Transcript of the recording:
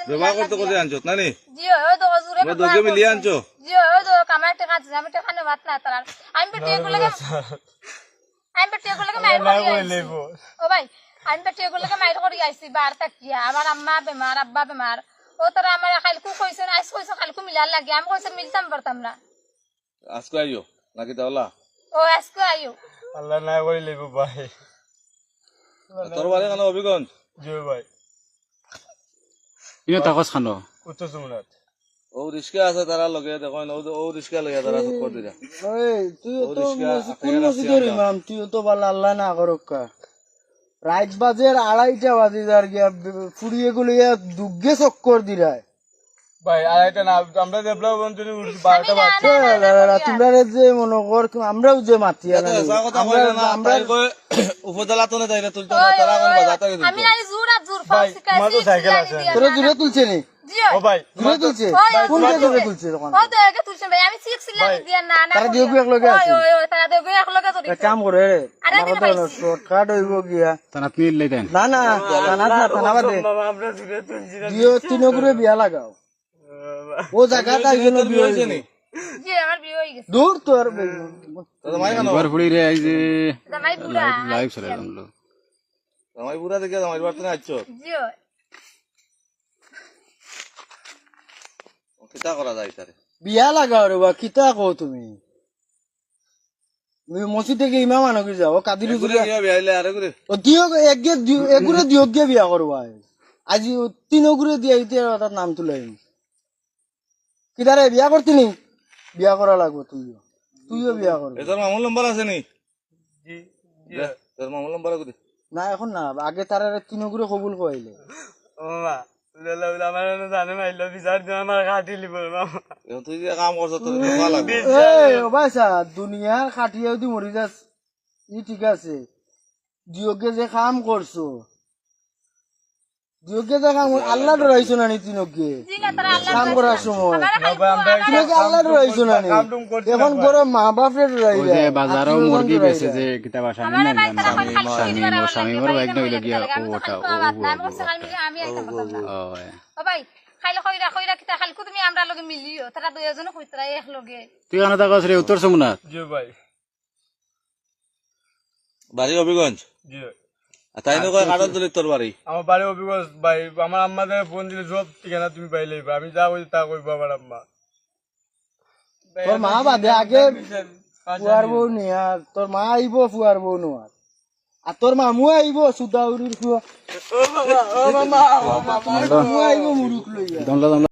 ব্যবহার করতে কোথায় আনছো না নি জি ওই তো হুজুরে দোকে মিলিয়ে আনছো জি ওই তো কামাই টাকা আছে আমি টাকা নে ভাত না তার আমি পেটিগুলো মাইর করি আইছি ও ভাই আমি পেটিগুলো মাইর করি আইছি বার তাকিয়া আমার আম্মা বেমার আব্বা বেমার ও তারা আমার খালকু কইছে না আইস কইছে খালকু মিলার লাগে আমি কইছে মিলতাম পারতাম না আজকে আইও নাকি তাহলে ও আজকে আইও আল্লাহ না করি লইব ভাই তোর বাড়ি কেন অভিগঞ্জ জি ভাই ইনো তাকস খানো উত্তর সুমনাথ ও রিস্কা আছে তারা লগে দেখো ও রিস্কা লগে তারা করে দিরা ওই তুই তো কোন মসজিদের ইমাম তুই তো বল আল্লাহ না করক্কা রাত বাজের 2:30 বাজে যার গিয়া ফুড়িয়ে গুলিয়া দুগ্গে চক্কর দিরায় ভাই আড়াইটা না আমরা দেবলা বন্ধুনি 12টা বাজে তোমরা যে মনে কর আমরাও যে মাতি আমরা উপজেলা তো না তাইলে তুলতো না তারা কোন বাজাতে গেছে আমি নাই জোর ফাঁসি তোমার সাইকেল আছে তোরা দূরে তুলছে নি ও ভাই দূরে তুলছে কোন জায়গায় তুলছে তখন ও তো একে তুলছে ভাই আমি সিক্স লাগি দিয়া না না তারা দিও এক লগে আছে ওই তারা দেবে এক লগে ধরি এক কাম করে রে শর্টকাট হইব গিয়া তানাত মিললে দেন না না থানা বাদে আমরা দূরে তুলছি না দিও তিনগুরে বিয়া লাগাও ও জায়গা তাই জন্য বিয়ে হইছে নি জি আমার বিয়ে হয়ে গেছে দূর তোর জামাই কেন ঘর ফুড়ি রে আই যে জামাই বুড়া লাইভ চলে আমলো জামাই বুড়া দেখে জামাই বাড়তে না আইছো জি কিতা করা যায় তারে বিয়া লাগাও রে বা কিতা কও তুমি মসজিদ থেকে ইমাম আনো কি যাও কাদির ঘুরে গিয়া বিয়াইলে আরে ঘুরে ও দিও এগুরে দিও গিয়া বিয়া করবা আজি তিনগুরে দিয়া ইতে তার নাম তুলাই কিদারে বিয়া করতিনি বিয়া করা লাগবে তুইও বিয়া করবি তোর মামুল নম্বর আছে নি জি তোর মামুল নম্বর কই না এখন না আগে তার তিনগুরে কবুল কইলে ও মা লেলা উলা আমার জানে মাইল বিচার দিও আমার কাটি লিব মামা তুই যে কাম করছ তোর ভালো লাগবে এই ও ভাইসা দুনিয়ার খাটিয়া যদি মরি যাস ই ঠিক আছে দিওকে যে কাম করছো দিওকে যে কাম আল্লাহ ডরাইছো না নি তিনকে জি না তারা আল্লাহ কাম করার সময় আমরা তিনকে আল্লাহ ডরাইছো না নি এখন বড় মা বাপরে ডরাই ওই যে বাজারও মুরগি বেচে যে কিতা বাসা নি না স্বামী মোর বাইক নইল গিয়া ওটা আমি আইতাম না ওই ও ভাই খাইলে কইরা কিতা খালি তুমি আমরা লগে মিলিও তারা দুইজনে কইতরা এক লগে তুই আনা তাকস রে উত্তর সমুনাথ জি ভাই বাড়ি অভিগঞ্জ জি তাই না কয় কাটার দলিত তোর বাড়ি আমার বাড়ি অভিজ্ঞ ভাই আমার আম্মাদের ফোন দিলে সব ঠিকানা তুমি পাইলেই আমি যা কই তা কইব আমার আম্মা তোর মা বাদে আগে ফুয়ার বউ নিয়া তোর মা আইব ফুয়ার বউ নোয়ার আর তোর মামু আইব সুদাউরির ফুয়া ও মামা মামু আইব মুরুক লইয়া দমলা